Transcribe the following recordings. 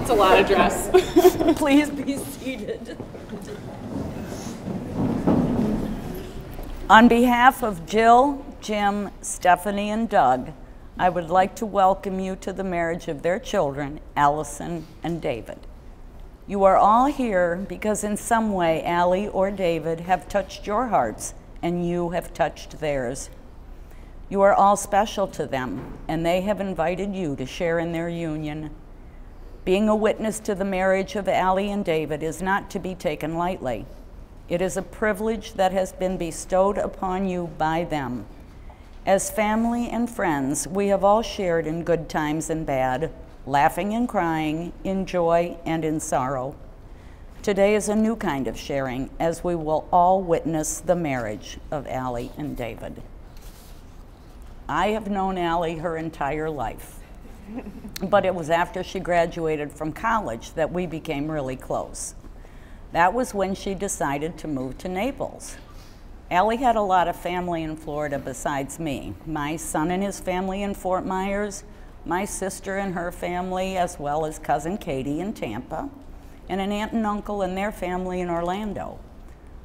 It's a lot of dress. Please be seated. On behalf of Jill, Jim, Stephanie, and Doug, I would like to welcome you to the marriage of their children, Allison and David. You are all here because in some way Allie or David have touched your hearts and you have touched theirs. You are all special to them, and they have invited you to share in their union. Being a witness to the marriage of Allie and David is not to be taken lightly. It is a privilege that has been bestowed upon you by them. As family and friends, we have all shared in good times and bad, laughing and crying, in joy and in sorrow. Today is a new kind of sharing, as we will all witness the marriage of Allie and David. I have known Allie her entire life. But it was after she graduated from college that we became really close. That was when she decided to move to Naples. Allie had a lot of family in Florida besides me. My son and his family in Fort Myers, my sister and her family, as well as cousin Katie in Tampa, and an aunt and uncle and their family in Orlando.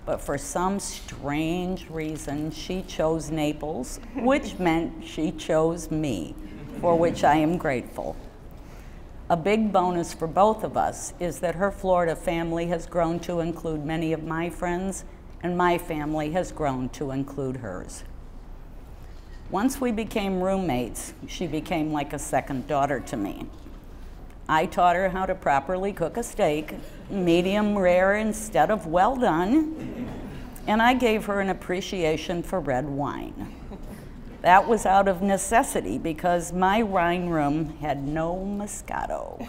But for some strange reason, she chose Naples, which meant she chose me, for which I am grateful. A big bonus for both of us is that her Florida family has grown to include many of my friends, and my family has grown to include hers. Once we became roommates, she became like a second daughter to me. I taught her how to properly cook a steak, medium rare instead of well done, and I gave her an appreciation for red wine. That was out of necessity because my wine room had no Moscato.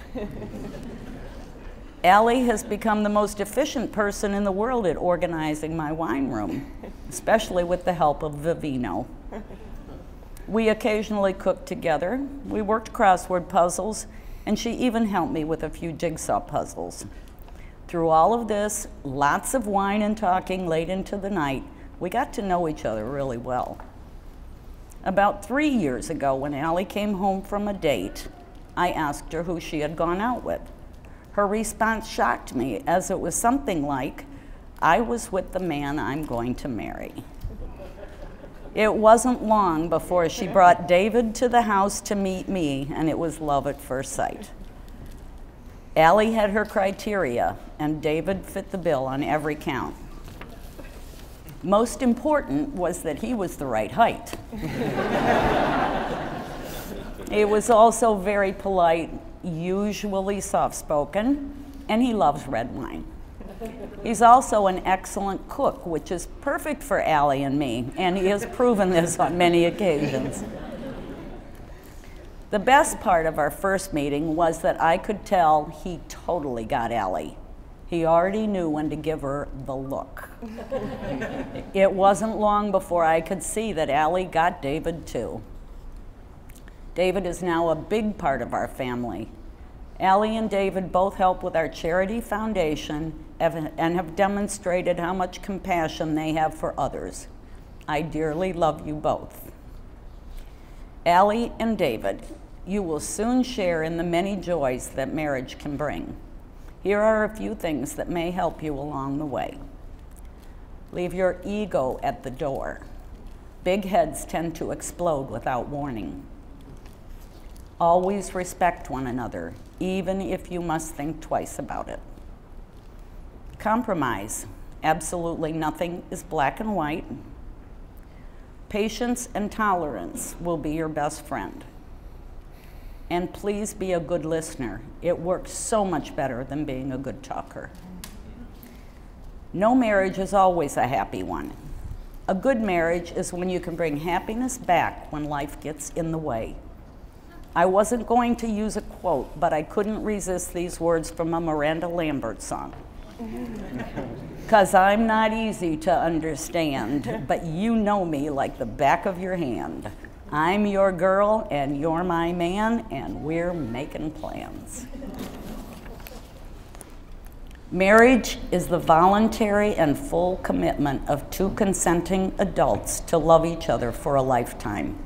Allie has become the most efficient person in the world at organizing my wine room, especially with the help of Vivino. We occasionally cooked together, we worked crossword puzzles, and she even helped me with a few jigsaw puzzles. Through all of this, lots of wine and talking late into the night, we got to know each other really well. About 3 years ago, when Allie came home from a date, I asked her who she had gone out with. Her response shocked me, as it was something like, "I was with the man I'm going to marry." It wasn't long before she brought David to the house to meet me, and it was love at first sight. Allie had her criteria, and David fit the bill on every count. Most important was that he was the right height. He was also very polite, usually soft-spoken, and he loves red wine. He's also an excellent cook, which is perfect for Allie and me, and he has proven this on many occasions. The best part of our first meeting was that I could tell he totally got Allie. He already knew when to give her the look. It wasn't long before I could see that Allie got David too. David is now a big part of our family. Allie and David both help with our charity foundation and have demonstrated how much compassion they have for others. I dearly love you both. Allie and David, you will soon share in the many joys that marriage can bring. Here are a few things that may help you along the way. Leave your ego at the door. Big heads tend to explode without warning. Always respect one another, even if you must think twice about it. Compromise. Absolutely nothing is black and white. Patience and tolerance will be your best friend. And please be a good listener. It works so much better than being a good talker. No marriage is always a happy one. A good marriage is when you can bring happiness back when life gets in the way. I wasn't going to use a quote, but I couldn't resist these words from a Miranda Lambert song. "'Cause I'm not easy to understand, but you know me like the back of your hand. I'm your girl and you're my man, and we're making plans." Marriage is the voluntary and full commitment of two consenting adults to love each other for a lifetime.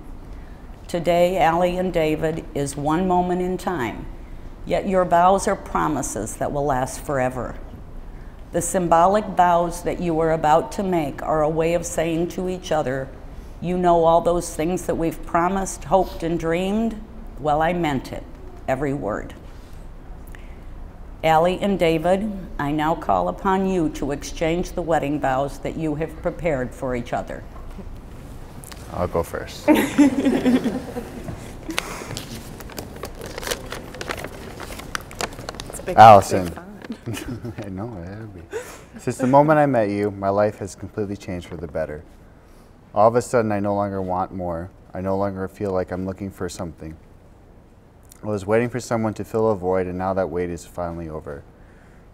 Today, Allie and David is one moment in time, Yet your vows are promises that will last forever. The symbolic vows that you are about to make are a way of saying to each other, you know all those things that we've promised, hoped, and dreamed? Well, I meant it, every word. Allie and David, I now call upon you to exchange the wedding vows that you have prepared for each other. I'll go first. Allison. I know, it would be. Since the moment I met you, my life has completely changed for the better. All of a sudden, I no longer want more. I no longer feel like I'm looking for something. I was waiting for someone to fill a void, and now that wait is finally over.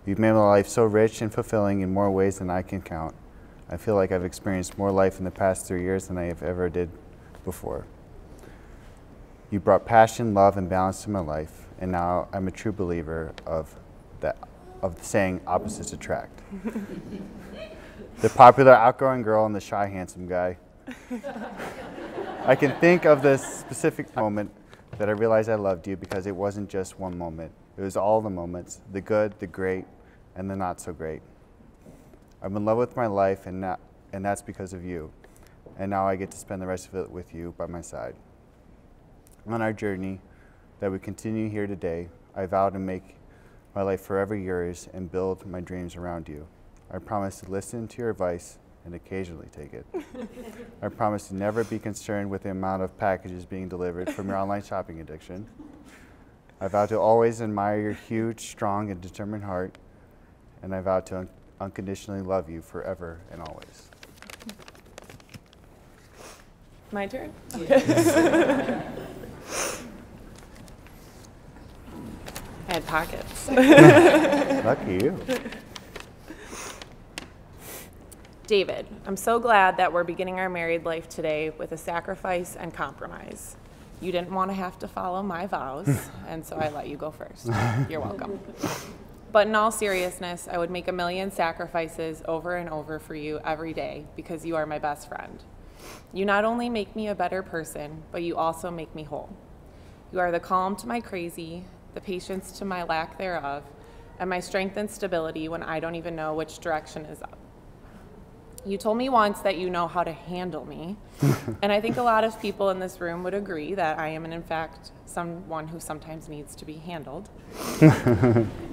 You've made my life so rich and fulfilling in more ways than I can count. I feel like I've experienced more life in the past 3 years than I have ever did before. You brought passion, love, and balance to my life, and now I'm a true believer of the saying opposites attract. The popular outgoing girl and the shy handsome guy. I can think of this specific moment that I realized I loved you because it wasn't just one moment. It was all the moments, the good, the great, and the not so great. I'm in love with my life, and that's because of you. And now I get to spend the rest of it with you by my side. On our journey that we continue here today, I vow to make my life forever yours and build my dreams around you. I promise to listen to your advice and occasionally take it. I promise to never be concerned with the amount of packages being delivered from your online shopping addiction. I vow to always admire your huge, strong, and determined heart, and I vow to unconditionally love you forever and always. My turn? I had pockets. Lucky you. David, I'm so glad that we're beginning our married life today with a sacrifice and compromise. You didn't want to have to follow my vows, and so I let you go first. You're welcome. But in all seriousness, I would make a million sacrifices over and over for you every day because you are my best friend. You not only make me a better person, but you also make me whole. You are the calm to my crazy, the patience to my lack thereof, and my strength and stability when I don't even know which direction is up. You told me once that you know how to handle me, and I think a lot of people in this room would agree that I am, in fact, someone who sometimes needs to be handled.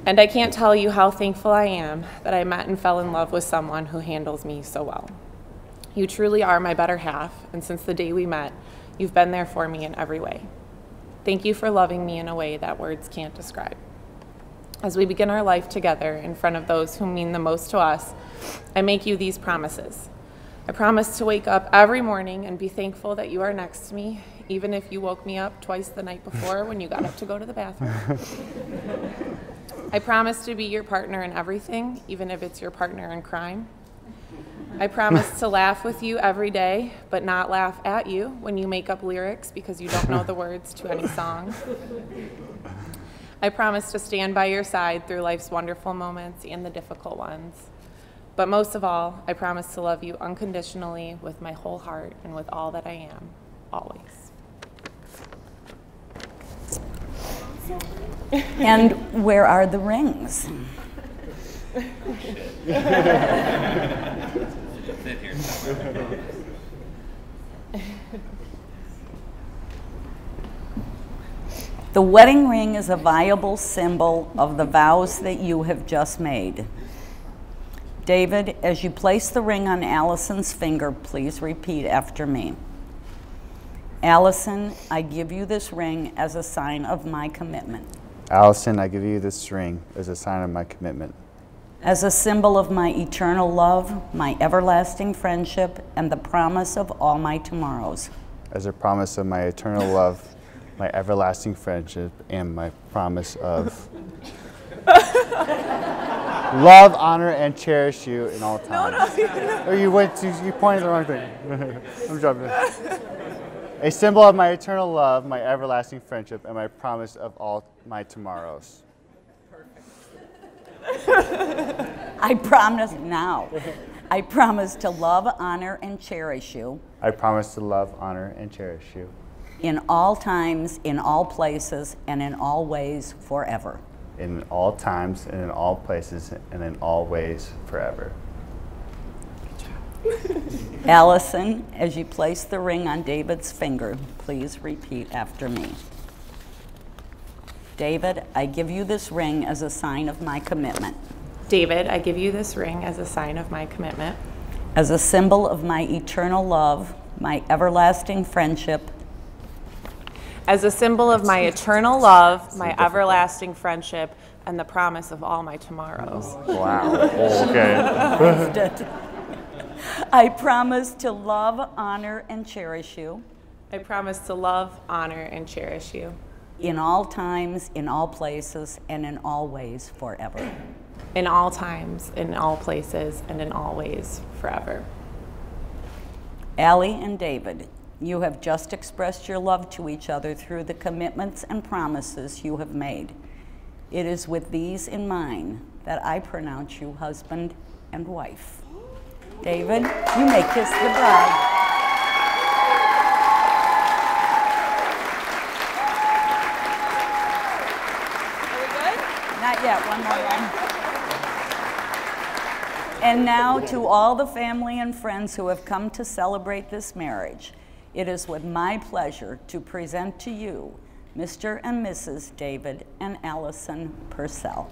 And I can't tell you how thankful I am that I met and fell in love with someone who handles me so well. You truly are my better half, and since the day we met, you've been there for me in every way. Thank you for loving me in a way that words can't describe. As we begin our life together in front of those who mean the most to us, I make you these promises. I promise to wake up every morning and be thankful that you are next to me, even if you woke me up twice the night before when you got up to go to the bathroom. I promise to be your partner in everything, even if it's your partner in crime. I promise to laugh with you every day, but not laugh at you when you make up lyrics because you don't know the words to any song. I promise to stand by your side through life's wonderful moments and the difficult ones. But most of all, I promise to love you unconditionally with my whole heart and with all that I am, always. And where are the rings? The wedding ring is a viable symbol of the vows that you have just made. David, as you place the ring on Allison's finger, please repeat after me. Allison, I give you this ring as a sign of my commitment. Allison, I give you this ring as a sign of my commitment. As a symbol of my eternal love, my everlasting friendship, and the promise of all my tomorrows. As a promise of my eternal love, my everlasting friendship, and my promise of love, honor, and cherish you in all times. No. Or you pointed the wrong thing. I'm jumping. A symbol of my eternal love, my everlasting friendship, and my promise of all my tomorrows. I promise now. I promise to love, honor, and cherish you. I promise to love, honor, and cherish you. in all times, in all places, and in all ways forever. In all times and in all places and in all ways forever. Allison, as you place the ring on David's finger, please repeat after me. David, I give you this ring as a sign of my commitment. David, I give you this ring as a sign of my commitment. As a symbol of my eternal love, my everlasting friendship. As a symbol of my eternal love, my everlasting friendship, and the promise of all my tomorrows. Wow. Okay. I promise to love, honor, and cherish you. I promise to love, honor, and cherish you. In all times, in all places, and in all ways forever. In all times, in all places, and in all ways forever. Allie and David, you have just expressed your love to each other through the commitments and promises you have made. It is with these in mind that I pronounce you husband and wife. David, you may kiss the bride. Are we good? Not yet, one more one. And now to all the family and friends who have come to celebrate this marriage, it is with my pleasure to present to you Mr. and Mrs. David and Allison Purcell.